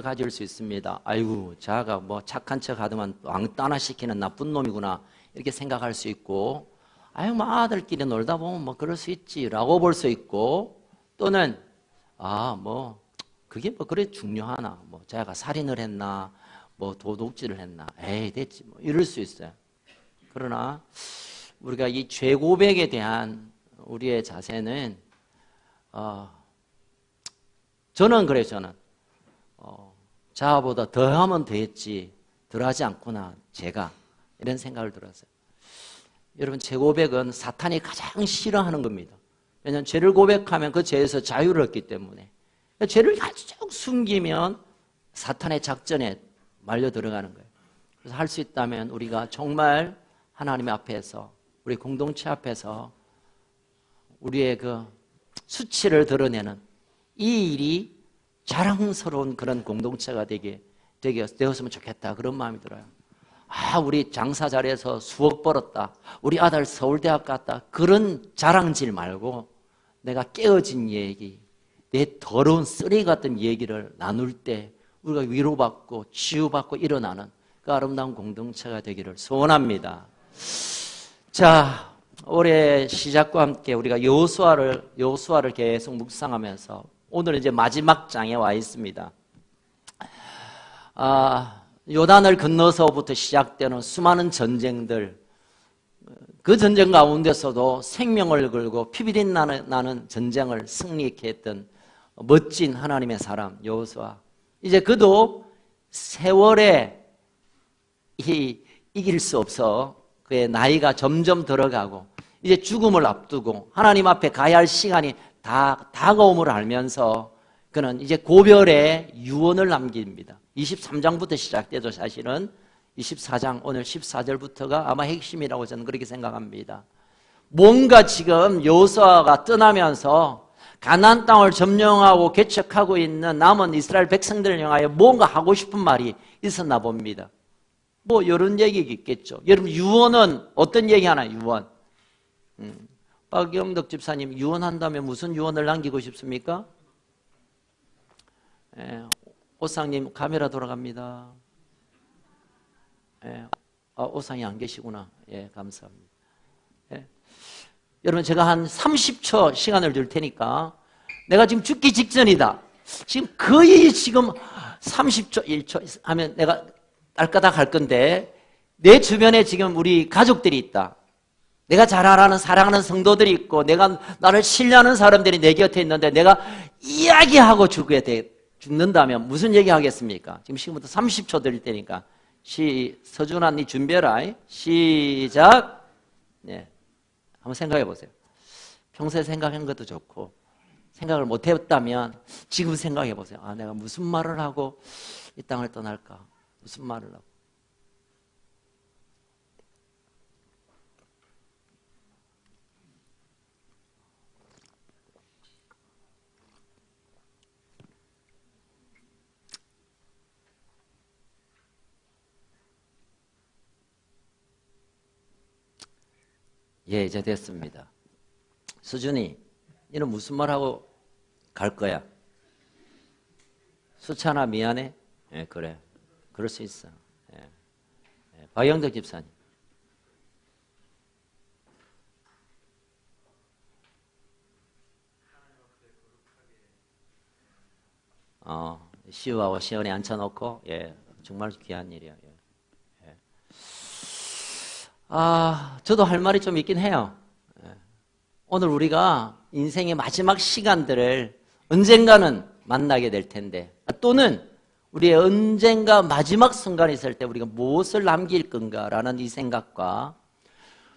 가질 수 있습니다. 아이고, 자가 뭐 착한 척 하더만 왕따나 시키는 나쁜 놈이구나 이렇게 생각할 수 있고, 아유, 뭐 아들끼리 놀다 보면 뭐 그럴 수 있지라고 볼 수 있고, 또는 뭐 그게 뭐 그래 중요하나, 뭐 자가 살인을 했나, 뭐 도둑질을 했나, 에이 됐지 뭐 이럴 수 있어요. 그러나 우리가 이 죄 고백에 대한 우리의 자세는 저는 그래요. 저는 자아보다 더하면 더했지 덜하지 않구나 제가, 이런 생각을 들었어요. 여러분, 죄 고백은 사탄이 가장 싫어하는 겁니다. 왜냐하면 죄를 고백하면 그 죄에서 자유를 얻기 때문에, 죄를 계속 숨기면 사탄의 작전에 말려 들어가는 거예요. 그래서 할 수 있다면 우리가 정말 하나님 앞에서, 우리 공동체 앞에서 우리의 그 수치를 드러내는 이 일이 자랑스러운 그런 공동체가 되었으면 좋겠다, 그런 마음이 들어요. 우리 장사 잘해서 수억 벌었다, 우리 아들 서울대학 갔다, 그런 자랑질 말고 내가 깨어진 얘기, 내 더러운 쓰레기 같은 얘기를 나눌 때 우리가 위로받고 치유받고 일어나는 그 아름다운 공동체가 되기를 소원합니다. 자, 올해 시작과 함께 우리가 여호수아를 계속 묵상하면서 오늘은 이제 마지막 장에 와 있습니다. 요단을 건너서부터 시작되는 수많은 전쟁들, 그 전쟁 가운데서도 생명을 걸고 피비린 나는 전쟁을 승리케 했던 멋진 하나님의 사람 여호수아. 이제 그도 세월에 이길 수 없어 그의 나이가 점점 들어가고 이제 죽음을 앞두고 하나님 앞에 가야 할 시간이 다 다가옴을 알면서 그는 이제 고별의 유언을 남깁니다. 23장부터 시작되죠. 사실은 24장 오늘 14절부터가 아마 핵심이라고 저는 그렇게 생각합니다. 뭔가 지금 여호수아가 떠나면서 가나안 땅을 점령하고 개척하고 있는 남은 이스라엘 백성들을 향하여 뭔가 하고 싶은 말이 있었나 봅니다. 뭐 이런 얘기가 있겠죠. 여러분, 유언은 어떤 얘기 하나? 유언. 박영덕 집사님, 유언한다면 무슨 유언을 남기고 싶습니까? 오상님 카메라 돌아갑니다. 오상이 안 계시구나. 감사합니다. 여러분, 제가 한 30초 시간을 줄 테니까, 내가 지금 죽기 직전이다, 지금 거의 지금 30초 1초 하면 내가 딸까닥 할 건데, 내 주변에 지금 우리 가족들이 있다, 내가 잘 알아는 사랑하는 성도들이 있고 내가 나를 신뢰하는 사람들이 내 곁에 있는데 내가 이야기하고 죽는다면 무슨 얘기 하겠습니까? 지금 지금부터 30초 드릴 테니까 서준아, 니 준비해라. 시작. 한번 생각해 보세요. 평소에 생각한 것도 좋고 생각을 못 했다면 지금 생각해 보세요. 내가 무슨 말을 하고 이 땅을 떠날까? 무슨 말을 하고. 이제 됐습니다. 수준이, 너는 무슨 말하고 갈 거야? 수찬아, 미안해? 그래. 그럴 수 있어. 박영덕 집사님. 시우하고 시원에 앉혀놓고, 정말 귀한 일이야. 저도 할 말이 좀 있긴 해요. 오늘 우리가 인생의 마지막 시간들을 언젠가는 만나게 될 텐데, 또는 우리의 언젠가 마지막 순간이 있을 때 우리가 무엇을 남길 건가라는 이 생각과,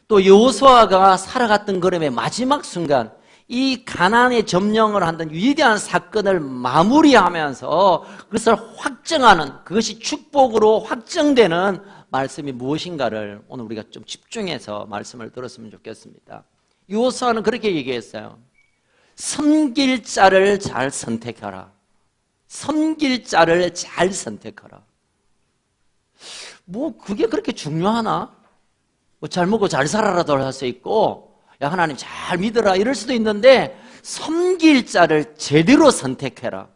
또 여호수아가 살아갔던 걸음의 마지막 순간, 이 가나안의 점령을 하는 위대한 사건을 마무리하면서 그것을 확정하는, 그것이 축복으로 확정되는 말씀이 무엇인가를 오늘 우리가 좀 집중해서 말씀을 들었으면 좋겠습니다. 여호수아는 그렇게 얘기했어요. 섬길 자를 잘 선택하라. 섬길 자를 잘 선택하라. 뭐 그게 그렇게 중요하나? 뭐 잘 먹고 잘 살아라도 할 수 있고, 야 하나님 잘 믿어라 이럴 수도 있는데, 섬길 자를 제대로 선택해라.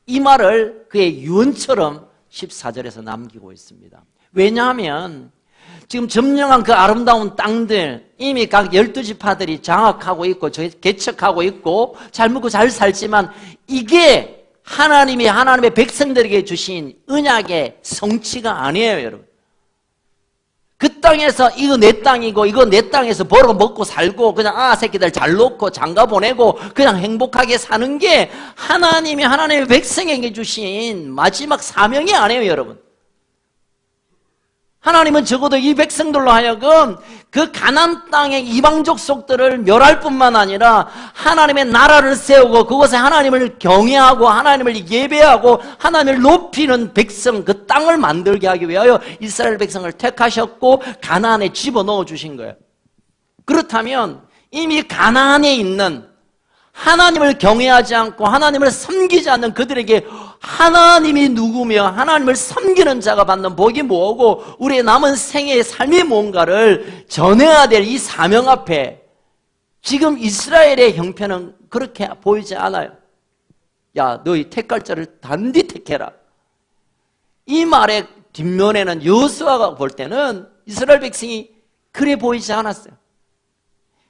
이 말을 그의 유언처럼 14절에서 남기고 있습니다. 왜냐하면 지금 점령한 그 아름다운 땅들 이미 각 12지파들이 장악하고 있고 개척하고 있고 잘 먹고 잘 살지만 이게 하나님의 백성들에게 주신 언약의 성취가 아니에요, 여러분. 그 땅에서 이거 내 땅이고 이거 내 땅에서 벌어 먹고 살고 그냥 새끼들 잘 놓고 장가 보내고 그냥 행복하게 사는 게 하나님의 백성에게 주신 마지막 사명이 아니에요, 여러분. 하나님은 적어도 이 백성들로 하여금 그 가나안 땅의 이방 족속들을 멸할 뿐만 아니라 하나님의 나라를 세우고 그곳에 하나님을 경외하고 하나님을 예배하고 하나님을 높이는 백성, 그 땅을 만들게 하기 위하여 이스라엘 백성을 택하셨고 가나안에 집어넣어 주신 거예요. 그렇다면 이미 가나안에 있는 하나님을 경외하지 않고 하나님을 섬기지 않는 그들에게 하나님이 누구며 하나님을 섬기는 자가 받는 복이 뭐고 우리의 남은 생애의 삶이 뭔가를 전해야 될 이 사명 앞에 지금 이스라엘의 형편은 그렇게 보이지 않아요. 야, 너희 택할 자를 단디 택해라. 이 말의 뒷면에는 여호수아가 볼 때는 이스라엘 백성이 그래 보이지 않았어요.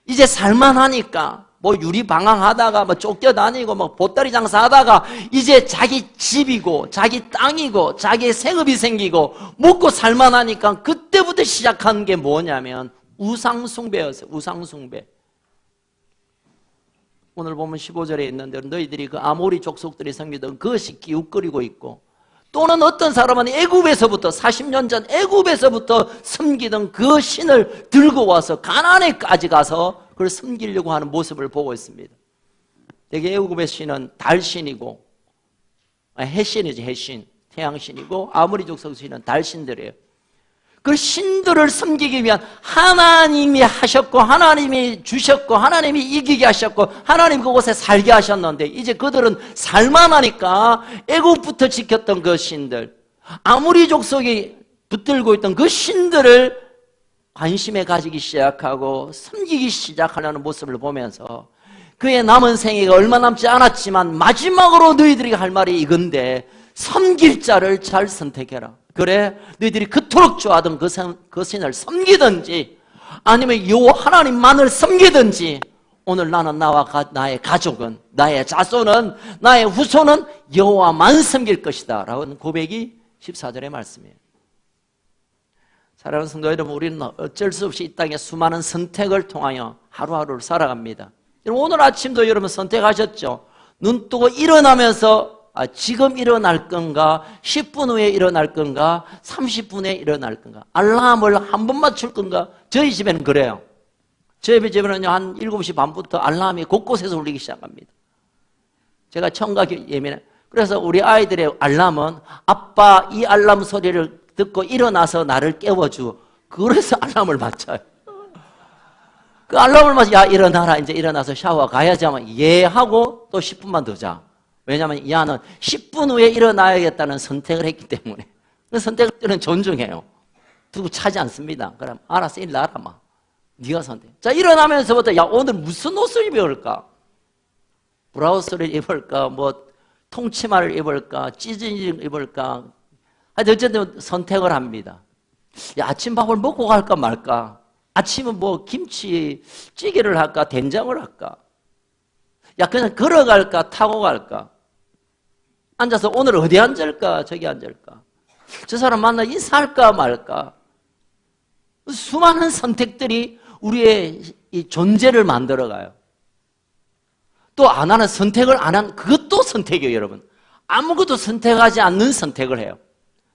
이제 살만하니까 뭐 유리 방황하다가 뭐 쫓겨다니고 뭐 보따리 장사하다가 이제 자기 집이고 자기 땅이고 자기의 생업이 생기고 먹고 살만하니까 그때부터 시작한 게 뭐냐면 우상숭배였어요. 우상숭배. 오늘 보면 15절에 있는데 너희들이 그 아모리 족속들이 섬기던 그것이 기웃거리고 있고 또는 어떤 사람은 애굽에서부터 40년 전 애굽에서부터 섬기던 그 신을 들고 와서 가나안에까지 가서 그걸 섬기려고 하는 모습을 보고 있습니다. 대개 애굽의 신은 달신이고 해신이지, 해신, 태양신이고 아모리 족속 신은 달신들이에요. 그 신들을 섬기기 위한 하나님이 하셨고 하나님이 주셨고 하나님이 이기게 하셨고 하나님 그곳에 살게 하셨는데 이제 그들은 살만하니까 애굽부터 지켰던 그 신들, 아모리 족속이 붙들고 있던 그 신들을 관심에 가지기 시작하고 섬기기 시작하려는 모습을 보면서 그의 남은 생애가 얼마 남지 않았지만 마지막으로 너희들이 할 말이 이건데 섬길 자를 잘 선택해라. 그래 너희들이 그토록 좋아하던 그 신을 섬기든지 아니면 여호와 하나님만을 섬기든지 오늘 나는 나의 가족은 나의 자손은 나의 후손은 여호와만 섬길 것이다 라는 고백이 14절의 말씀이에요. 사랑하는 성도 여러분, 우리는 어쩔 수 없이 이 땅에 수많은 선택을 통하여 하루하루를 살아갑니다. 오늘 아침도 여러분 선택하셨죠? 눈 뜨고 일어나면서 지금 일어날 건가, 10분 후에 일어날 건가, 30분에 일어날 건가, 알람을 한 번 맞출 건가. 저희 집에는 그래요. 저희 집에는 한 7시 반부터 알람이 곳곳에서 울리기 시작합니다. 제가 청각이 예민해요. 그래서 우리 아이들의 알람은 아빠 이 알람 소리를 듣고 일어나서 나를 깨워주. 그래서 알람을 맞춰요. 그 알람을 맞춰. 야 일어나라. 이제 일어나서 샤워 가야지 하면 예 하고 또 10분만 더 자. 왜냐하면 이 아는 10분 후에 일어나야겠다는 선택을 했기 때문에. 그 선택을 존중해요. 두고 차지 않습니다. 그럼 알았어 일어나라 마. 네가 선택. 자 일어나면서부터 야 오늘 무슨 옷을 입을까? 브라우스를 입을까? 뭐 통치마를 입을까? 찌질을 입을까? 어쨌든 선택을 합니다. 야, 아침밥을 먹고 갈까 말까? 아침은 뭐 김치찌개를 할까? 된장을 할까? 야, 그냥 걸어갈까? 타고 갈까? 앉아서 오늘 어디 앉을까? 저기 앉을까? 저 사람 만나 인사할까 말까? 수많은 선택들이 우리의 이 존재를 만들어가요. 또 안 하는 선택을 안 한 그것도 선택이에요, 여러분. 아무것도 선택하지 않는 선택을 해요.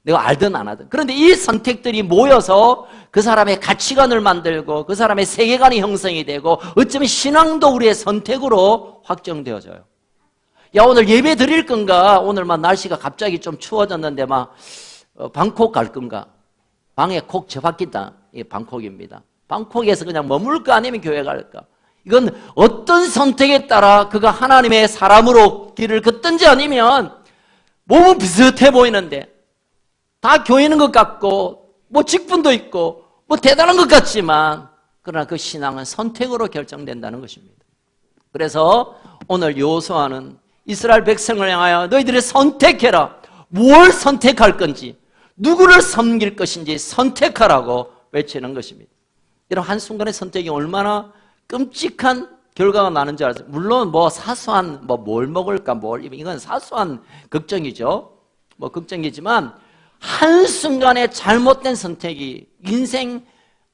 내가 알든 안 하든. 그런데 이 선택들이 모여서 그 사람의 가치관을 만들고 그 사람의 세계관이 형성이 되고 어쩌면 신앙도 우리의 선택으로 확정되어져요. 야 오늘 예배 드릴 건가? 오늘만 날씨가 갑자기 좀 추워졌는데 막 방콕 갈 건가? 방에 콕 접박기다. 이게 방콕입니다. 방콕에서 그냥 머물까 아니면 교회 갈까? 이건 어떤 선택에 따라 그가 하나님의 사람으로 길을 걷든지 아니면 몸은 비슷해 보이는데 다 교회는 것 같고 뭐 직분도 있고 뭐 대단한 것 같지만 그러나 그 신앙은 선택으로 결정된다는 것입니다. 그래서 오늘 여호수아는 이스라엘 백성을 향하여 너희들이 선택해라. 뭘 선택할 건지, 누구를 섬길 것인지 선택하라고 외치는 것입니다. 이런 한순간의 선택이 얼마나 끔찍한 결과가 나는 줄 알았어요. 물론 사소한 뭘 먹을까 이건 사소한 걱정이죠. 걱정이지만 한순간에 잘못된 선택이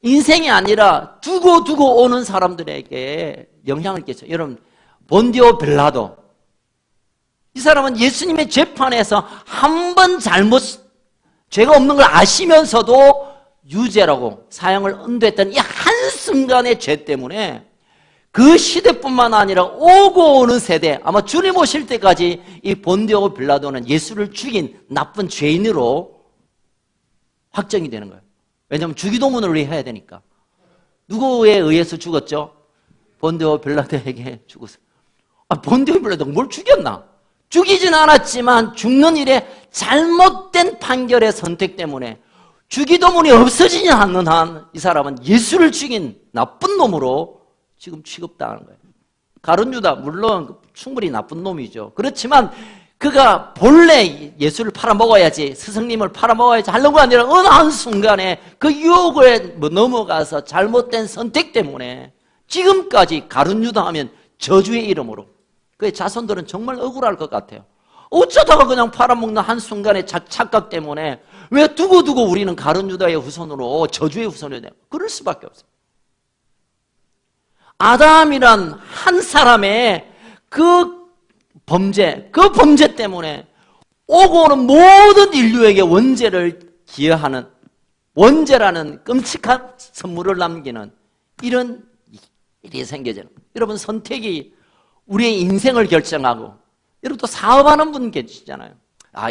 인생이 아니라 두고 오는 사람들에게 영향을 끼쳐요. 여러분, 본디오 빌라도, 이 사람은 예수님의 재판에서 한 번 죄가 없는 걸 아시면서도 유죄라고 사형을 언도했던 이 한순간의 죄 때문에 그 시대뿐만 아니라 오고 오는 세대, 아마 주님 오실 때까지 이 본디오 빌라도는 예수를 죽인 나쁜 죄인으로 확정이 되는 거예요. 왜냐하면 주기도문을 해야 되니까. 누구에 의해서 죽었죠? 본디오 빌라도에게 죽었어요. 본디오 빌라도가 뭘 죽였나? 죽이진 않았지만 죽는 일에 잘못된 판결의 선택 때문에 주기도문이 없어지지 않는 한 이 사람은 예수를 죽인 나쁜 놈으로 지금 취급당하는 거예요. 가룟 유다, 물론 충분히 나쁜 놈이죠. 그렇지만 그가 본래 예수를 팔아먹어야지, 스승님을 팔아먹어야지 하려는 거 아니라 어느 한순간에 그 유혹에 넘어가서 잘못된 선택 때문에 지금까지 가룟 유다 하면 저주의 이름으로, 그의 자손들은 정말 억울할 것 같아요. 어쩌다가 그냥 팔아먹는 한순간의 착각 때문에 왜 두고두고 우리는 가룟 유다의 후손으로, 저주의 후손이 돼요? 그럴 수밖에 없어요. 아담이란 한 사람의 그 범죄 때문에 오고 오는 모든 인류에게 원죄를 기여하는, 원죄라는 끔찍한 선물을 남기는 이런 일이 생겨져요. 여러분, 선택이 우리의 인생을 결정하고, 여러분 또 사업하는 분 계시잖아요.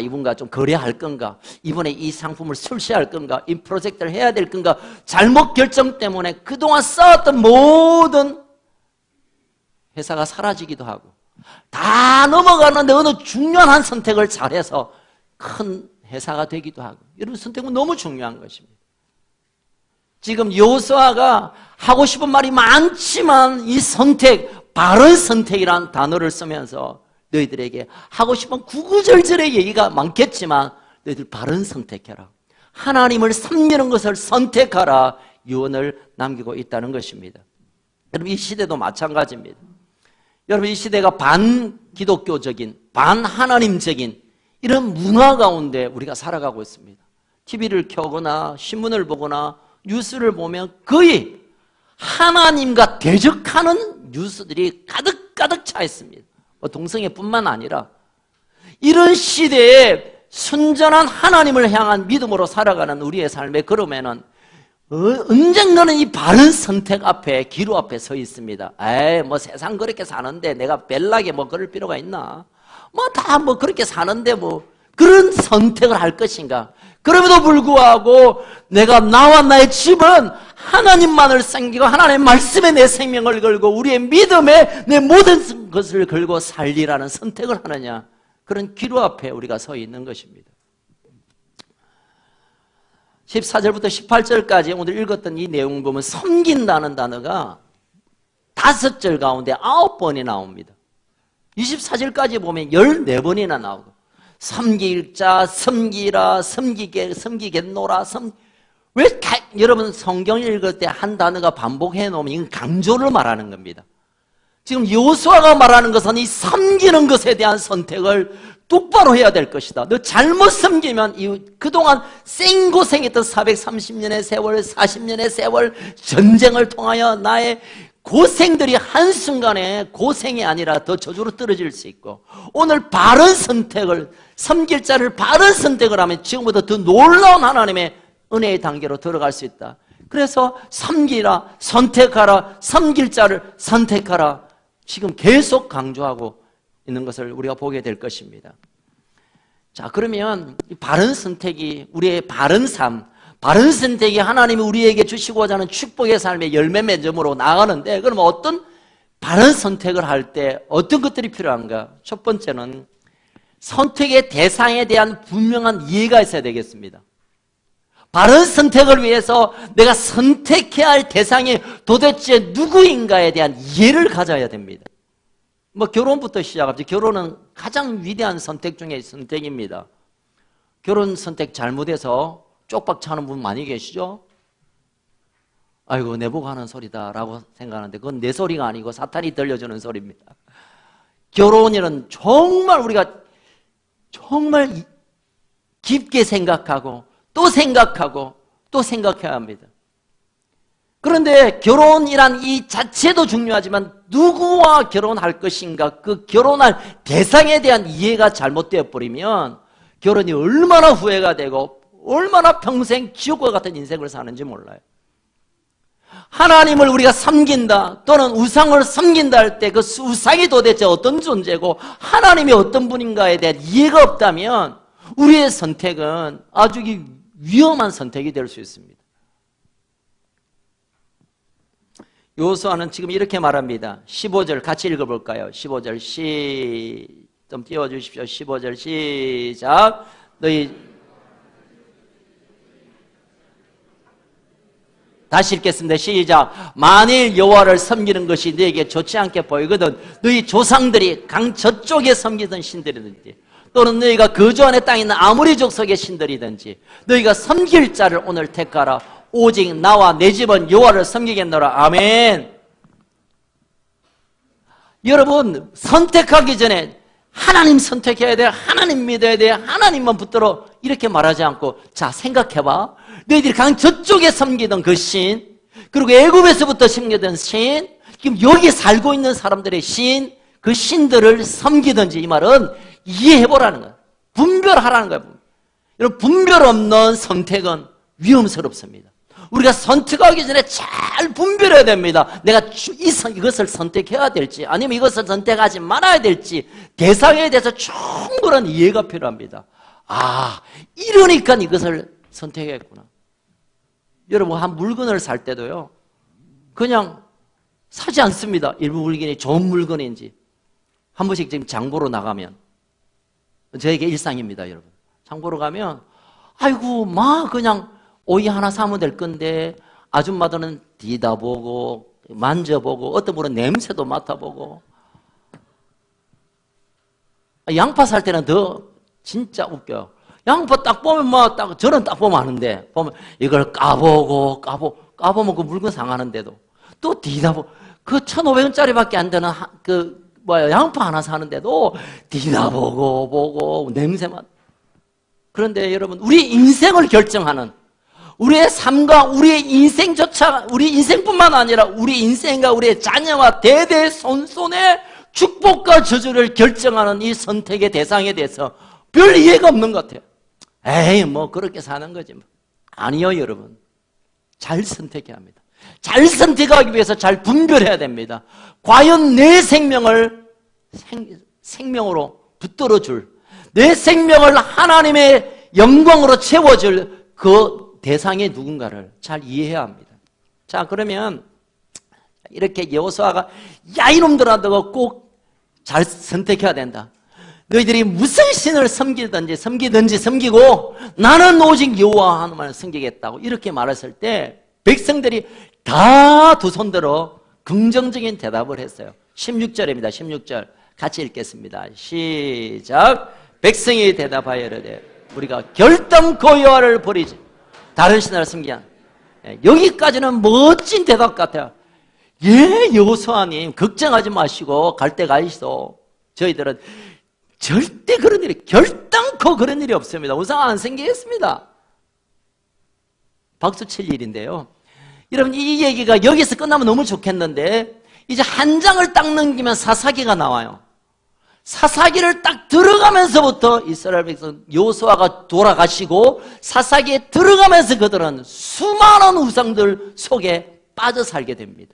이분과 좀 거래할 건가, 이번에 이 상품을 출시할 건가, 이 프로젝트를 해야 될 건가, 잘못 결정 때문에 그동안 쌓았던 모든 회사가 사라지기도 하고, 다 넘어가는데 어느 중요한 한 선택을 잘해서 큰 회사가 되기도 하고. 여러분, 선택은 너무 중요한 것입니다. 지금 여호수아가 하고 싶은 말이 많지만 이 선택, 바른 선택이라는 단어를 쓰면서 너희들에게 하고 싶은 구구절절의 얘기가 많겠지만 너희들 바른 선택해라, 하나님을 섬기는 것을 선택하라, 유언을 남기고 있다는 것입니다. 여러분, 이 시대도 마찬가지입니다. 여러분, 이 시대가 반기독교적인, 반하나님적인 이런 문화 가운데 우리가 살아가고 있습니다. TV를 켜거나 신문을 보거나 뉴스를 보면 거의 하나님과 대적하는 뉴스들이 가득 차 있습니다. 동성애뿐만 아니라 이런 시대에 순전한 하나님을 향한 믿음으로 살아가는 우리의 삶에 걸으면은 언젠가는 이 바른 선택 앞에, 기로 앞에 서 있습니다. 세상 그렇게 사는데 내가 벨나게 그럴 필요가 있나? 다 그렇게 사는데 그런 선택을 할 것인가? 그럼에도 불구하고 나와 나의 집은 하나님만을 섬기고 하나님의 말씀에 내 생명을 걸고 우리의 믿음에 내 모든 것을 걸고 살리라는 선택을 하느냐, 그런 기로 앞에 우리가 서 있는 것입니다. 14절부터 18절까지 오늘 읽었던 이 내용을 보면 섬긴다는 단어가 5절 가운데 9번이 나옵니다. 24절까지 보면 14번이나 나오고, 섬길 자, 섬기라, 섬기겠노라, 여러분 성경 읽을 때 한 단어가 반복해 놓으면 이건 강조를 말하는 겁니다. 지금 여호수아가 말하는 것은 이 섬기는 것에 대한 선택을 똑바로 해야 될 것이다. 너 잘못 섬기면 그동안 생고생했던 430년의 세월, 40년의 세월, 전쟁을 통하여 나의 고생들이 한순간에 고생이 아니라 더 저주로 떨어질 수 있고, 오늘 바른 선택을, 섬길 자를 바른 선택을 하면 지금보다 더 놀라운 하나님의 은혜의 단계로 들어갈 수 있다. 그래서 섬기라, 선택하라, 섬길 자를 선택하라, 지금 계속 강조하고 있는 것을 우리가 보게 될 것입니다. 자, 그러면 바른 선택이 우리의 바른 삶, 바른 선택이 하나님이 우리에게 주시고자 하는 축복의 삶의 열매 맺음으로 나가는데, 그러면 어떤 바른 선택을 할 때 어떤 것들이 필요한가? 첫 번째는 선택의 대상에 대한 분명한 이해가 있어야 되겠습니다. 바른 선택을 위해서 내가 선택해야 할 대상이 도대체 누구인가에 대한 이해를 가져야 됩니다. 뭐 결혼부터 시작합니다. 결혼은 가장 위대한 선택 중에 선택입니다. 결혼 선택 잘못해서 쪽박 차는 분 많이 계시죠? 아이고 내보고 하는 소리다라고 생각하는데 그건 내 소리가 아니고 사탄이 들려주는 소리입니다. 결혼이란 정말 우리가 정말 깊게 생각하고 또 생각하고 또 생각해야 합니다. 그런데 결혼이란 이 자체도 중요하지만 누구와 결혼할 것인가, 그 결혼할 대상에 대한 이해가 잘못되어 버리면 결혼이 얼마나 후회가 되고 얼마나 평생 지옥과 같은 인생을 사는지 몰라요. 하나님을 우리가 섬긴다 또는 우상을 섬긴다 할 때 그 우상이 도대체 어떤 존재고 하나님이 어떤 분인가에 대한 이해가 없다면 우리의 선택은 아주 위험한 선택이 될 수 있습니다. 여호수아는 지금 이렇게 말합니다. 15절 같이 읽어볼까요? 15절 좀 띄워주십시오. 15절 시작. 너희 다시 읽겠습니다. 시작. 만일 여호와를 섬기는 것이 너에게 좋지 않게 보이거든 너희 조상들이 강 저쪽에 섬기던 신들이든지 또는 너희가 거주하는 땅에 있는 아무리 족속의 신들이든지 너희가 섬길 자를 오늘 택하라. 오직 나와 내 집은 여호와를 섬기겠노라. 아멘. 여러분 선택하기 전에 하나님 선택해야 돼. 하나님 믿어야 돼. 하나님만 붙들어 이렇게 말하지 않고 자 생각해봐. 너희들이 강 저쪽에 섬기던 그 신 그리고 애굽에서부터 섬기던 신 지금 여기 살고 있는 사람들의 신 그 신들을 섬기든지 이 말은 이해해보라는 거예요. 분별하라는 거예요. 여러분 분별 없는 선택은 위험스럽습니다. 우리가 선택하기 전에 잘 분별해야 됩니다. 내가 이것을 선택해야 될지 아니면 이것을 선택하지 말아야 될지 대상에 대해서 충분한 이해가 필요합니다. 아, 이러니까 이것을 선택했구나. 여러분 한 물건을 살 때도요 그냥 사지 않습니다. 일부 물건이 좋은 물건인지 한 번씩 지금 장보러 나가면 저에게 일상입니다. 여러분 장보러 가면 아이고 막 그냥 오이 하나 사면 될 건데 아줌마들은 뒤다보고 만져보고 어떤 분은 냄새도 맡아보고 양파 살 때는 더 진짜 웃겨요. 양파 딱 보면 막 딱 저는 딱 보면 아는데 보면 이걸 까보면 그 물건 상하는데도 또 뒤다보 그 1,500원짜리밖에 안 되는 양파 하나 사는데도 뒤다보고 보고 냄새만. 그런데 여러분 우리 인생을 결정하는 우리의 삶과 우리의 인생조차 우리 인생뿐만 아니라 우리 인생과 우리의 자녀와 대대손손의 축복과 저주를 결정하는 이 선택의 대상에 대해서 별 이해가 없는 것 같아요. 에이 뭐 그렇게 사는 거지 뭐. 아니요 여러분 잘 선택해야 합니다. 잘 선택하기 위해서 잘 분별해야 됩니다. 과연 내 생명을 생명으로 붙들어줄 내 생명을 하나님의 영광으로 채워줄 그 대상의 누군가를 잘 이해해야 합니다. 자 그러면 이렇게 여호수아가 야 이놈들아 너가 꼭 잘 선택해야 된다. 너희들이 무슨 신을 섬기든지 섬기고 나는 오직 여호와 하나님을 섬기겠다고 이렇게 말했을 때 백성들이 다 두 손 들어 긍정적인 대답을 했어요. 16절입니다. 16절 같이 읽겠습니다. 시작. 백성이 대답하여 이르되 우리가 결단코 여호와를 버리지 다른 신을 섬기한 여기까지는 멋진 대답 같아요. 예 여호수아님 걱정하지 마시고 갈 때 가시소. 저희들은 절대 그런 일이 결단코 그런 일이 없습니다. 우상 안 생기겠습니다. 박수 칠 일인데요. 여러분 이 얘기가 여기서 끝나면 너무 좋겠는데 이제 한 장을 딱 넘기면 사사기가 나와요. 사사기를 딱 들어가면서부터 이스라엘 백성 여호수아가 돌아가시고 사사기에 들어가면서 그들은 수많은 우상들 속에 빠져 살게 됩니다.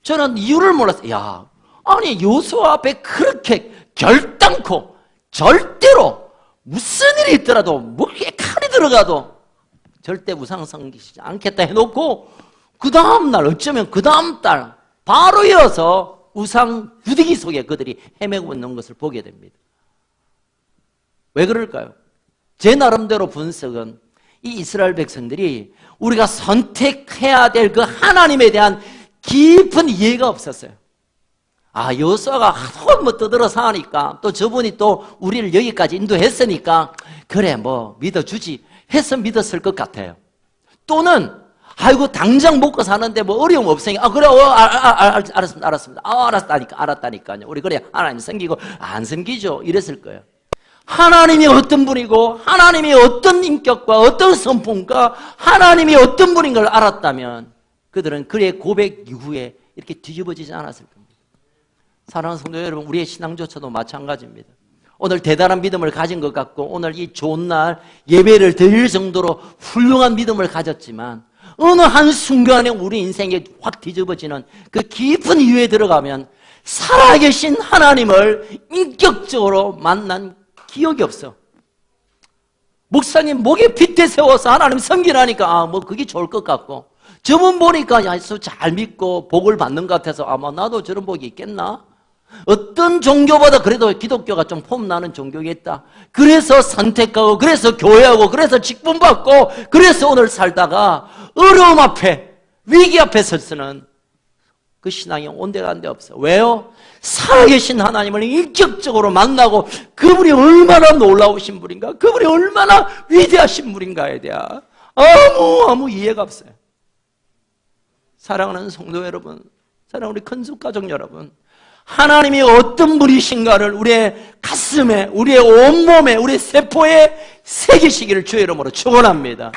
저는 이유를 몰랐어요. 야, 아니 여호수아 앞에 그렇게 결단코 절대로 무슨 일이 있더라도 목에 칼이 들어가도 절대 우상 섬기지 않겠다 해놓고 그 다음날 어쩌면 그 다음 달 바로 이어서 우상 부대기 속에 그들이 헤매고 있는 것을 보게 됩니다. 왜 그럴까요? 제 나름대로 분석은 이 이스라엘 백성들이 우리가 선택해야 될 그 하나님에 대한 깊은 이해가 없었어요. 여호수아가 하도 뭐 떠들어서 하니까 또 저분이 또 우리를 여기까지 인도했으니까 그래 뭐 믿어주지 해서 믿었을 것 같아요. 또는 아이고 당장 먹고 사는데 뭐 어려움 없으니까 그래 알았습니다. 알았다니까요. 우리 그래 하나님 섬기고 안 섬기죠 이랬을 거예요. 하나님이 어떤 분이고 하나님이 어떤 인격과 어떤 성품과 하나님이 어떤 분인 걸 알았다면 그들은 그의 고백 이후에 이렇게 뒤집어지지 않았을 겁니다. 사랑하는 성도 여러분, 우리의 신앙조차도 마찬가지입니다. 오늘 대단한 믿음을 가진 것 같고 오늘 이 좋은 날 예배를 드릴 정도로 훌륭한 믿음을 가졌지만 어느 한순간에 우리 인생에 확 뒤집어지는 그 깊은 이유에 들어가면 살아계신 하나님을 인격적으로 만난 기억이 없어. 목사님 목에 빗대 세워서 하나님 섬기라니까 뭐 그게 좋을 것 같고 저분 보니까 예수 잘 믿고 복을 받는 것 같아서 아마 나도 저런 복이 있겠나? 어떤 종교보다 그래도 기독교가 좀 폼나는 종교겠다. 그래서 선택하고 그래서 교회하고 그래서 직분받고 그래서 오늘 살다가 어려움 앞에 위기 앞에 서서는 그 신앙이 온데간데 없어. 왜요? 살아계신 하나님을 인격적으로 만나고 그분이 얼마나 놀라우신 분인가 그분이 얼마나 위대하신 분인가에 대한 아무 이해가 없어요. 사랑하는 성도 여러분, 사랑하는 우리 큰숙가족 여러분, 하나님이 어떤 분이신가를 우리의 가슴에, 우리의 온몸에, 우리의 세포에 새기시기를 주의 이름으로 축원합니다.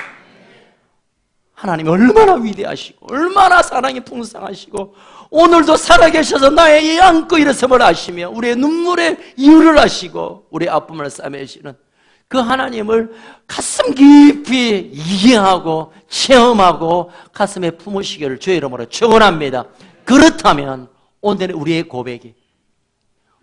하나님이 얼마나 위대하시고 얼마나 사랑이 풍성하시고 오늘도 살아계셔서 나의 이 안고 일어섬을 아시며 우리의 눈물의 이유를 아시고 우리의 아픔을 싸매시는 그 하나님을 가슴 깊이 이해하고 체험하고 가슴에 품으시기를 주의 이름으로 축원합니다. 그렇다면 오늘 우리의 고백이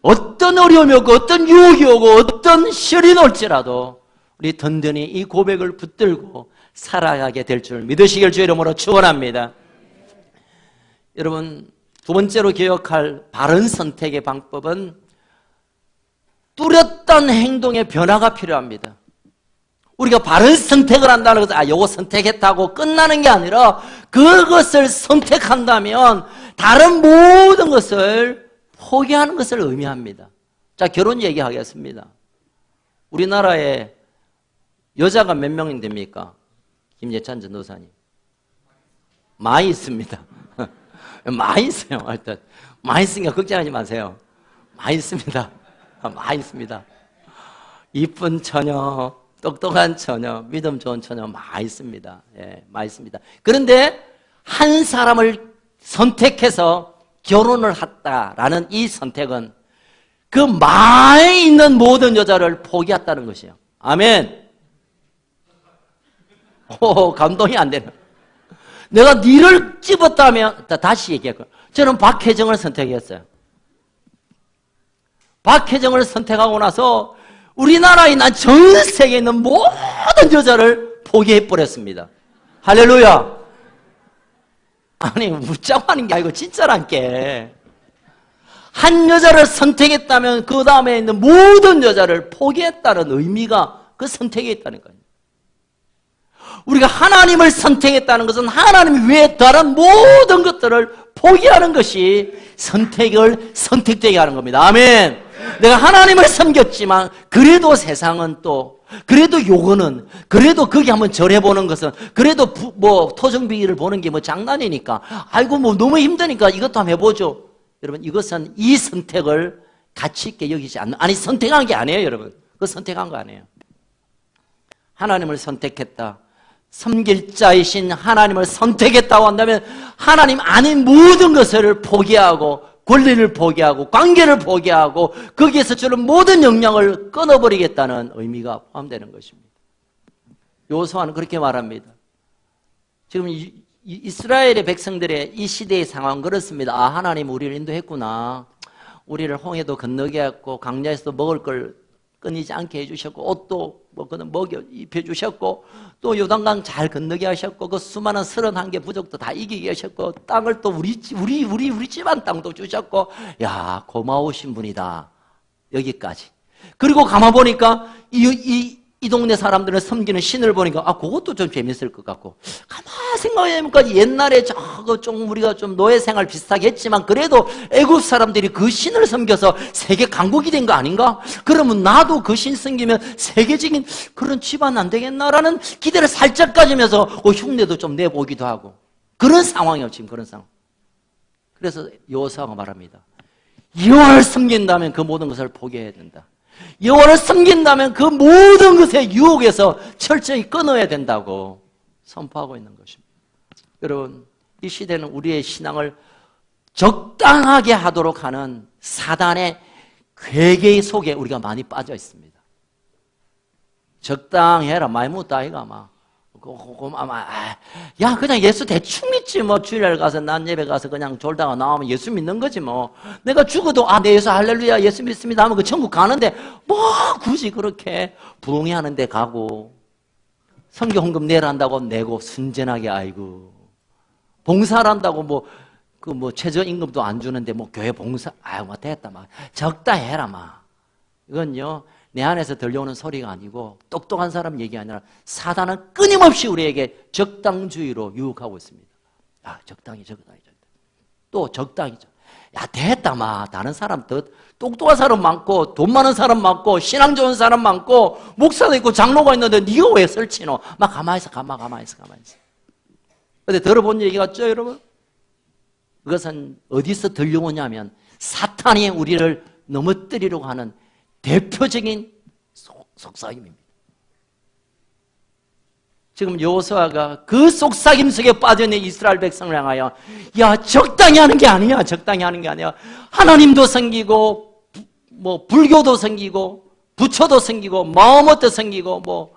어떤 어려움이 오고 어떤 유혹이 오고 어떤 시련이 올지라도 우리 든든히 이 고백을 붙들고 살아가게 될 줄 믿으시길 주의 이름으로 축원합니다. 여러분, 두 번째로 기억할 바른 선택의 방법은 뚜렷한 행동의 변화가 필요합니다. 우리가 바른 선택을 한다는 것은 요거 선택했다고 끝나는 게 아니라 그것을 선택한다면 다른 모든 것을 포기하는 것을 의미합니다. 자, 결혼 얘기하겠습니다. 우리나라에 여자가 몇 명이 됩니까? 김예찬 전도사님. 많이 있습니다. 많이 있어요. 하여튼 많이 있으니까 걱정하지 마세요. 많이 있습니다. 많이 있습니다. 이쁜 처녀, 똑똑한 처녀, 믿음 좋은 처녀 많이 있습니다. 예, 많이 있습니다. 그런데 한 사람을 선택해서 결혼을 했다라는 이 선택은 그 많이 있는 모든 여자를 포기했다는 것이에요. 아멘. 감동이 안 되는. 내가 니를 집었다면 다시 얘기할게요. 저는 박혜정을 선택했어요. 박혜정을 선택하고 나서 우리나라에 난 전 세계에 있는 모든 여자를 포기해버렸습니다. 할렐루야. 아니 웃자고 하는 게 아니고 진짜란게. 한 여자를 선택했다면 그 다음에 있는 모든 여자를 포기했다는 의미가 그 선택에 있다는 거예요. 우리가 하나님을 선택했다는 것은 하나님 외에 다른 모든 것들을 포기하는 것이 선택되게 하는 겁니다. 아멘. 내가 하나님을 섬겼지만 그래도 세상은 또 그래도 요거는 그래도 거기 한번 절해보는 것은 그래도 뭐 토정비기를 보는 게 뭐 장난이니까 아이고 뭐 너무 힘드니까 이것도 한번 해보죠. 여러분 이것은 이 선택을 가치 있게 여기지 않는 아니 선택한 게 아니에요. 여러분 그거 선택한 거 아니에요. 하나님을 선택했다. 섬길 자이신 하나님을 선택했다고 한다면 하나님 아닌 모든 것을 포기하고 권리를 포기하고 관계를 포기하고 거기에서 주는 모든 영향을 끊어버리겠다는 의미가 포함되는 것입니다. 여호수아는 그렇게 말합니다. 지금 이스라엘의 백성들의 이 시대의 상황은 그렇습니다. 아, 하나님 우리를 인도했구나. 우리를 홍해도 건너게 했고 강야에서도 먹을 걸 끊이지 않게 해주셨고 옷도 먹여 입혀주셨고 또 요단강 잘 건너게 하셨고 그 수많은 31개 부족도 다 이기게 하셨고 땅을 또 우리 집안 땅도 주셨고 야 고마우신 분이다. 여기까지. 그리고 가만 보니까 이 이 동네 사람들은 섬기는 신을 보니까 그것도 좀 재밌을 것 같고, 가만히 생각해보니까 옛날에 저거 좀 우리가 좀 노예 생활 비슷하게 했지만 그래도 애굽 사람들이 그 신을 섬겨서 세계 강국이 된 거 아닌가? 그러면 나도 그 신 섬기면 세계적인 그런 집안 안 되겠나라는 기대를 살짝 가지면서 흉내도 좀 내보기도 하고, 그런 상황이에요. 지금 그런 상황. 그래서 여호수아가 말합니다. 여호와를 섬긴다면 그 모든 것을 포기해야 된다. 여호와를 섬긴다면 그 모든 것의 유혹에서 철저히 끊어야 된다고 선포하고 있는 것입니다. 여러분, 이 시대는 우리의 신앙을 적당하게 하도록 하는 사단의 괴계 속에 우리가 많이 빠져 있습니다. 적당해라, 많이 묻다 아이가 막. 야, 그냥 예수 대충 믿지 뭐. 주일날 가서 난 예배 가서 그냥 졸다가 나오면 예수 믿는 거지 뭐. 내가 죽어도 내 예수 할렐루야 예수 믿습니다 하면 그 천국 가는데 뭐 굳이 그렇게 부흥회하는 데 가고, 선교 헌금 내란다고 내고 순전하게, 아이고 봉사를 한다고 뭐 최저임금도 안 주는데 뭐 교회 봉사, 뭐 됐다 막 적다 해라 막. 이건요 내 안에서 들려오는 소리가 아니고 똑똑한 사람 얘기 아니라 사단은 끊임없이 우리에게 적당주의로 유혹하고 있습니다. 적당히. 또 적당히죠. 야, 됐다 마. 다른 사람 더 똑똑한 사람 많고 돈 많은 사람 많고 신앙 좋은 사람 많고 목사도 있고 장로가 있는데 네가 왜 설치노? 막 가만히 있어. 근데 들어본 얘기 같죠, 여러분? 그것은 어디서 들려오냐면 사탄이 우리를 넘어뜨리려고 하는 대표적인 속삭임입니다. 지금 여호수아가 그 속삭임 속에 빠져있는 이스라엘 백성을 향하여, 야, 적당히 하는 게 아니야. 하나님도 섬기고 뭐 불교도 섬기고 부처도 섬기고 마호못도 섬기고 뭐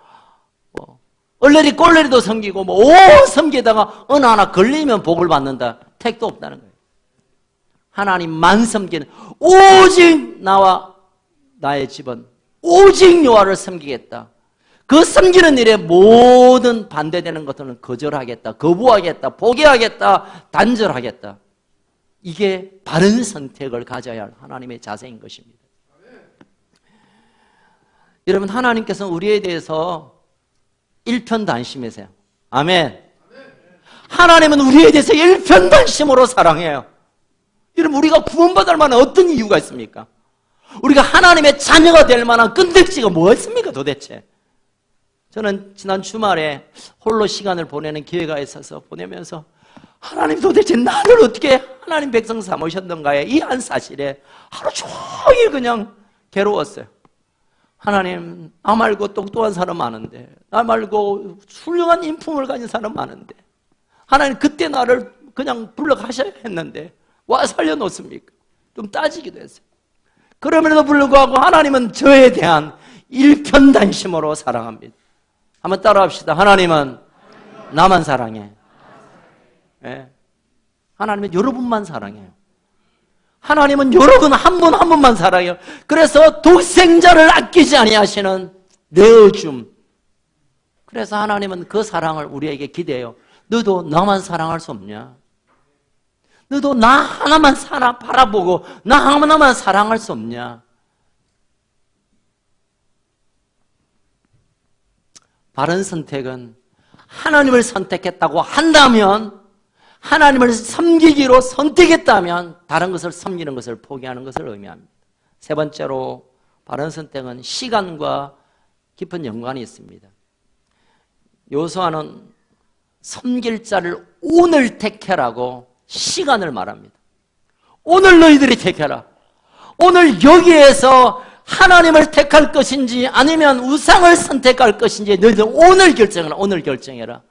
얼레리 꼴레리도 섬기고 뭐 온 섬기다가 어느 하나 걸리면 복을 받는다. 택도 없다는 거예요. 하나님만 섬기는, 오직 나와 나의 집은 오직 여호와를 섬기겠다. 그 섬기는 일에 모든 반대되는 것들은 거절하겠다, 거부하겠다, 포기하겠다, 단절하겠다. 이게 바른 선택을 가져야 할 하나님의 자세인 것입니다. 여러분, 하나님께서는 우리에 대해서 일편단심이세요. 아멘. 하나님은 우리에 대해서 일편단심으로 사랑해요. 여러분, 우리가 구원받을 만한 어떤 이유가 있습니까? 우리가 하나님의 자녀가 될 만한 끈덕지가 뭐였습니까 도대체? 저는 지난 주말에 홀로 시간을 보내는 기회가 있어서 보내면서 하나님 도대체 나를 어떻게 하나님 백성 삼으셨던가에 이 한 사실에 하루 종일 그냥 괴로웠어요. 하나님, 나 말고 똑똑한 사람 많은데, 나 말고 훌륭한 인품을 가진 사람 많은데, 하나님 그때 나를 그냥 불러가셔야 했는데 와 살려놓습니까? 좀 따지기도 했어요. 그럼에도 불구하고 하나님은 저에 대한 일편단심으로 사랑합니다. 한번 따라합시다. 하나님은 나만 사랑해. 네. 하나님은 여러분만 사랑해요. 하나님은 여러분 한 분 한 분만 사랑해요. 그래서 독생자를 아끼지 아니하시는 내어줌. 그래서 하나님은 그 사랑을 우리에게 기대해요. 너도 나만 사랑할 수 없냐? 너도 나 하나만 바라보고 나 하나만 사랑할 수 없냐? 바른 선택은 하나님을 선택했다고 한다면, 하나님을 섬기기로 선택했다면 다른 것을 섬기는 것을 포기하는 것을 의미합니다. 세 번째로, 바른 선택은 시간과 깊은 연관이 있습니다. 여호수아는 섬길 자를 오늘 택해라고 시간을 말합니다. 오늘 너희들이 택해라. 오늘 여기에서 하나님을 택할 것인지 아니면 우상을 선택할 것인지 너희들 오늘 결정해라. 오늘 결정해라.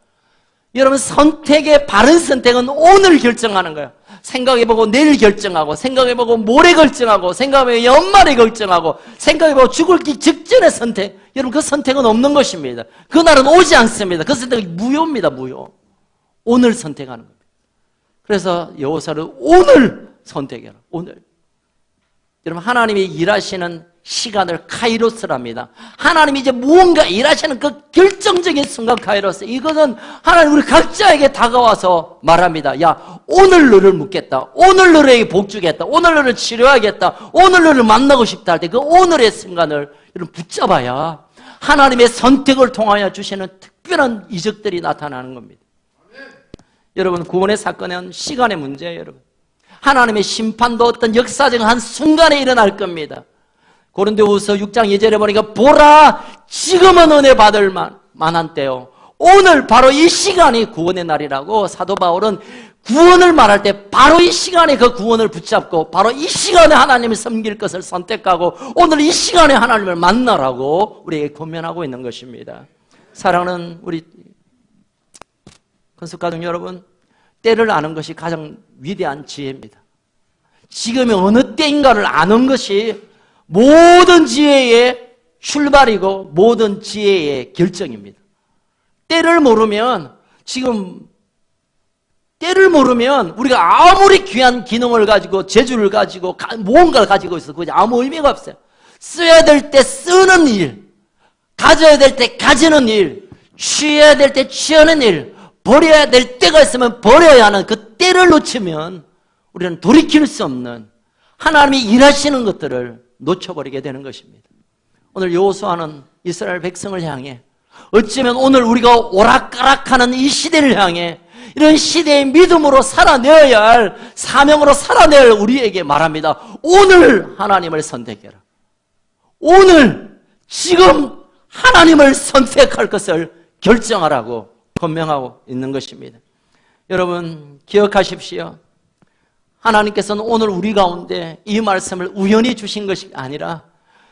여러분, 선택의 바른 선택은 오늘 결정하는 거예요. 생각해보고 내일 결정하고, 생각해보고 모레 결정하고, 생각해보고 연말에 결정하고, 생각해보고 죽기 직전에 선택. 여러분, 그 선택은 없는 것입니다. 그날은 오지 않습니다. 그 선택은 무효입니다. 무효. 오늘 선택하는 겁니다. 그래서 여호수아를 오늘 선택해라. 오늘. 여러분, 하나님이 일하시는 시간을 카이로스랍니다. 하나님이 이제 무언가 일하시는 그 결정적인 순간 카이로스. 이것은 하나님 우리 각자에게 다가와서 말합니다. 야, 오늘 너를 묻겠다. 오늘 너에게 복 주겠다. 오늘 너를 치료하겠다. 오늘 너를 만나고 싶다 할 때 그 오늘의 순간을 여러분 붙잡아야 하나님의 선택을 통하여 주시는 특별한 이적들이 나타나는 겁니다. 여러분, 구원의 사건은 시간의 문제예요, 여러분. 하나님의 심판도 어떤 역사적 한 순간에 일어날 겁니다. 고린도후서 6장 2절에 보니까 보라, 지금은 은혜 받을 만한 때요, 오늘 바로 이 시간이 구원의 날이라고 사도 바울은 구원을 말할 때 바로 이 시간에 그 구원을 붙잡고 바로 이 시간에 하나님을 섬길 것을 선택하고 오늘 이 시간에 하나님을 만나라고 우리에게 권면하고 있는 것입니다. 사랑하는 우리 건축가족 여러분, 때를 아는 것이 가장 위대한 지혜입니다. 지금이 어느 때인가를 아는 것이 모든 지혜의 출발이고 모든 지혜의 결정입니다. 때를 모르면 우리가 아무리 귀한 기능을 가지고 재주를 가지고 무언가를 가지고 있어도 그게 아무 의미가 없어요. 써야 될 때 쓰는 일, 가져야 될 때 가지는 일, 취해야 될 때 취하는 일, 버려야 될 때가 있으면 버려야 하는 그 때를 놓치면 우리는 돌이킬 수 없는 하나님이 일하시는 것들을 놓쳐버리게 되는 것입니다. 오늘 여호수아는 이스라엘 백성을 향해 어쩌면 오늘 우리가 오락가락하는 이 시대를 향해 이런 시대의 믿음으로 살아내어야 할 사명으로 살아내야 할 우리에게 말합니다. 오늘 하나님을 선택해라. 오늘 지금 하나님을 선택할 것을 결정하라고 권명하고 있는 것입니다. 여러분 기억하십시오. 하나님께서는 오늘 우리 가운데 이 말씀을 우연히 주신 것이 아니라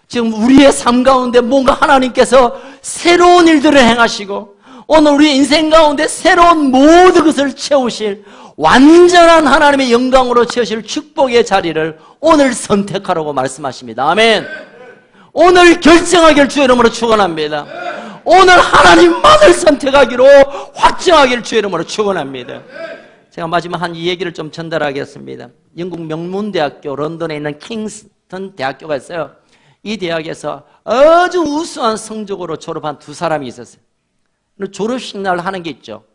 지금 우리의 삶 가운데 뭔가 하나님께서 새로운 일들을 행하시고 오늘 우리 인생 가운데 새로운 모든 것을 채우실 완전한 하나님의 영광으로 채우실 축복의 자리를 오늘 선택하라고 말씀하십니다. 아멘. 오늘 결정하기를 주의 이름으로 축원합니다. 오늘 하나님만을 선택하기로 확정하기를 주의 이름으로 축원합니다. 제가 마지막 한 이 얘기를 좀 전달하겠습니다. 영국 명문대학교 런던에 있는 킹스턴 대학교가 있어요. 이 대학에서 아주 우수한 성적으로 졸업한 두 사람이 있었어요. 졸업식 날 하는 게 있죠.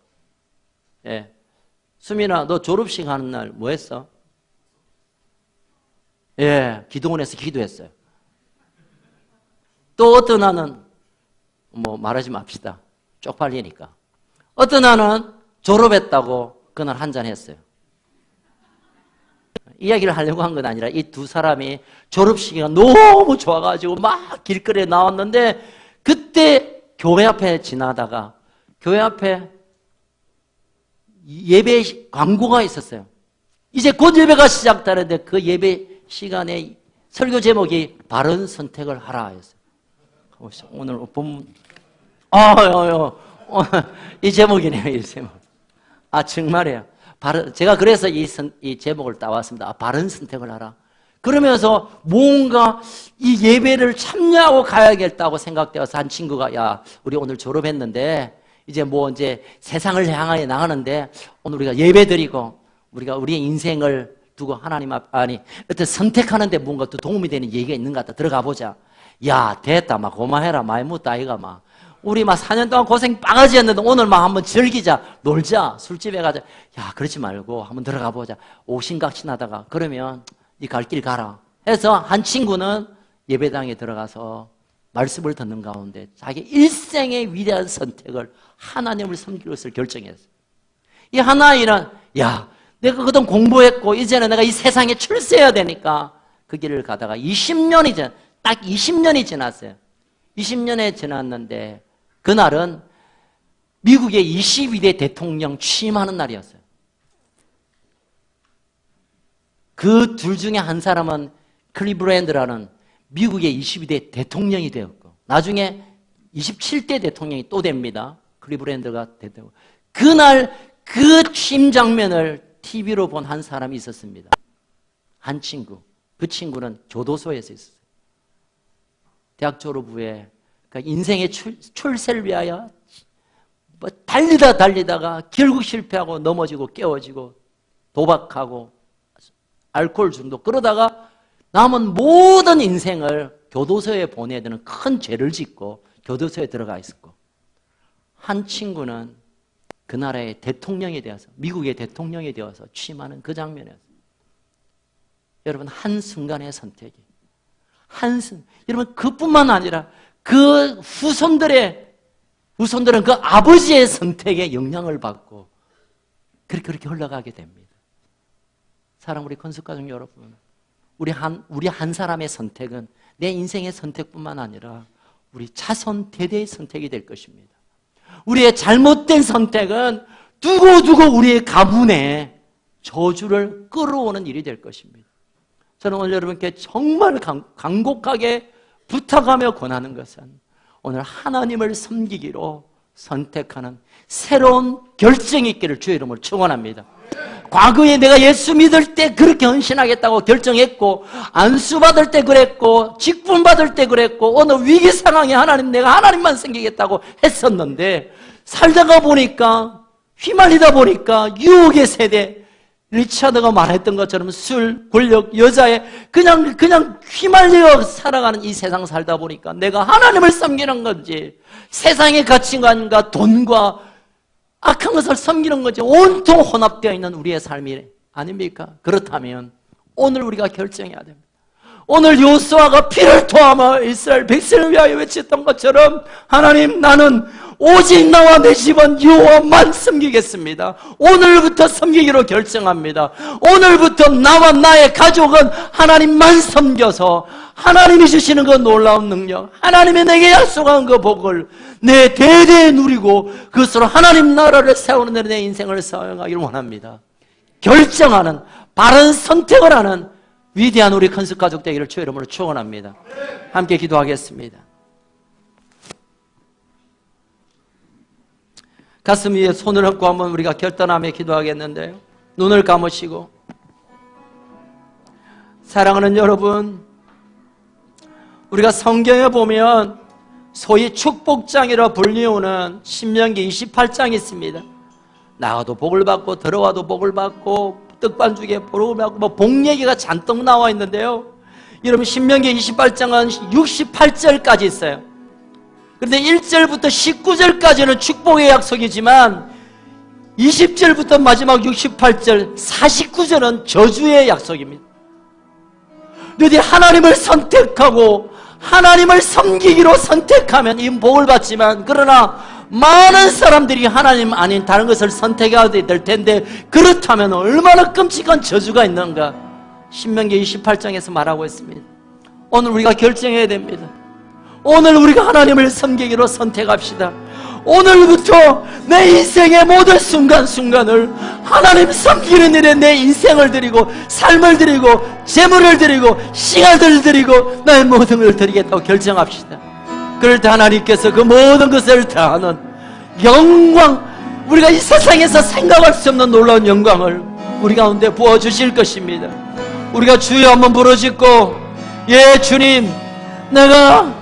예. 수민아, 너 졸업식 하는 날 뭐 했어? 예, 기도원에서 기도했어요. 또 어떤 하나는 뭐 말하지 맙시다. 쪽팔리니까. 어떤 하나는 졸업했다고 그날 한잔 했어요. 이야기를 하려고 한 건 아니라 이 두 사람이 졸업식이 너무 좋아가지고 막 길거리에 나왔는데 그때 교회 앞에 지나다가 교회 앞에 예배 광고가 있었어요. 이제 곧 예배가 시작되는데 그 예배 시간에 설교 제목이 바른 선택을 하라 였어요. 오늘 본문 이 제목이네요. 이 제목. 아 정말이에요. 제가 그래서 이 제목을 따왔습니다. 바른 선택을 하라. 그러면서 뭔가 이 예배를 참여하고 가야겠다고 생각되어서 한 친구가 야 우리 오늘 졸업했는데 이제 세상을 향하여 나가는데 오늘 우리가 예배드리고 우리가 우리의 인생을 두고 하나님 어떤 선택하는데 뭔가 또 도움이 되는 얘기가 있는 것 같다. 들어가 보자. 야 됐다 막 고마해라 많이 묻다 아이가 막 우리 막 4년 동안 고생 바가지 했는데 오늘 막 한번 즐기자 놀자 술집에 가자. 야 그러지 말고 한번 들어가 보자. 옥신각신하다가 그러면 이 갈 길 가라 해서 한 친구는 예배당에 들어가서 말씀을 듣는 가운데 자기 일생의 위대한 선택을 하나님을 섬길 것을 결정했어요. 이 하나이는 야 내가 그동안 공부했고 이제는 내가 이 세상에 출세해야 되니까 그 길을 가다가 20년이 딱 20년이 지났어요. 20년이 지났는데 그날은 미국의 22대 대통령 취임하는 날이었어요. 그 둘 중에 한 사람은 클리브랜드라는 미국의 22대 대통령이 되었고 나중에 27대 대통령이 또 됩니다. 클리브랜드가 되고 그날 그 취임 장면을 TV로 본 한 사람이 있었습니다. 한 친구. 그 친구는 교도소에서 있었어요. 대학 졸업 후에 그러니까 인생의 출세를 위하여 달리다가 결국 실패하고 넘어지고 깨어지고 도박하고 알코올 중독 그러다가 남은 모든 인생을 교도소에 보내야 되는 큰 죄를 짓고 교도소에 들어가 있었고 한 친구는 그 나라의 대통령이 되어서 미국의 대통령이 되어서 취임하는 그 장면이었어요. 여러분 한순간의 선택이 여러분 그뿐만 아니라 그 후손들은 그 아버지의 선택에 영향을 받고 그렇게 흘러가게 됩니다. 사랑 우리 건축가족 여러분, 우리 한 사람의 선택은 내 인생의 선택뿐만 아니라 우리 자손 대대의 선택이 될 것입니다. 우리의 잘못된 선택은 두고두고 우리의 가문에 저주를 끌어오는 일이 될 것입니다. 저는 오늘 여러분께 정말 간곡하게 부탁하며 권하는 것은 오늘 하나님을 섬기기로 선택하는 새로운 결정이 있기를 주의 이름으로 축원합니다. 과거에 내가 예수 믿을 때 그렇게 헌신하겠다고 결정했고, 안수 받을 때 그랬고, 직분 받을 때 그랬고, 어느 위기 상황에 내가 하나님만 섬기겠다고 했었는데, 살다가 보니까, 휘말리다 보니까 유혹의 세대, 리차드가 말했던 것처럼 술, 권력, 여자에 그냥 휘말려 살아가는 이 세상 살다 보니까 내가 하나님을 섬기는 건지 세상의 가치관과 돈과 악한 것을 섬기는 건지 온통 혼합되어 있는 우리의 삶이 아닙니까? 그렇다면 오늘 우리가 결정해야 됩니다. 오늘 여호수아가 피를 토하며 이스라엘 백성을 위하여 외쳤던 것처럼 하나님, 나는 오직 나와 내 집은 여호와만 섬기겠습니다. 오늘부터 섬기기로 결정합니다. 오늘부터 나와 나의 가족은 하나님만 섬겨서 하나님이 주시는 그 놀라운 능력, 하나님이 내게 약속한 그 복을 내 대대에 누리고 그것으로 하나님 나라를 세우는 데 내 인생을 사용하기를 원합니다. 결정하는, 바른 선택을 하는 위대한 우리 컨셉 가족 되기를 주의 이름으로 축원합니다. 함께 기도하겠습니다. 가슴 위에 손을 얹고 한번 우리가 결단하며 기도하겠는데요. 눈을 감으시고, 사랑하는 여러분, 우리가 성경에 보면 소위 축복장이라 불리우는 신명기 28장이 있습니다. 나가도 복을 받고 들어와도 복을 받고 떡반죽에 복을 받고 뭐 복 얘기가 잔뜩 나와 있는데요. 여러분, 신명기 28장은 68절까지 있어요. 그런데 1절부터 19절까지는 축복의 약속이지만 20절부터 마지막 68절 49절은 저주의 약속입니다. 너희 하나님을 선택하고 하나님을 섬기기로 선택하면 이 복을 받지만, 그러나 많은 사람들이 하나님 아닌 다른 것을 선택하게 될 텐데, 그렇다면 얼마나 끔찍한 저주가 있는가. 신명기 28장에서 말하고 있습니다. 오늘 우리가 결정해야 됩니다. 오늘 우리가 하나님을 섬기기로 선택합시다. 오늘부터 내 인생의 모든 순간순간을 하나님 섬기는 일에 내 인생을 드리고 삶을 드리고 재물을 드리고 시간을 드리고 나의 모든 걸 드리겠다고 결정합시다. 그럴 때 하나님께서 그 모든 것을 다하는 영광, 우리가 이 세상에서 생각할 수 없는 놀라운 영광을 우리 가운데 부어주실 것입니다. 우리가 주여 한번 부르짖고, 예 주님, 내가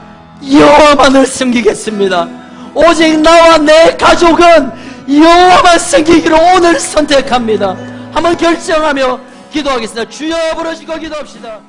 여호와만을 섬기겠습니다. 오직 나와 내 가족은 여호와만 섬기기로 오늘 선택합니다. 한번 결정하며 기도하겠습니다. 주여 부르짖고 기도합시다.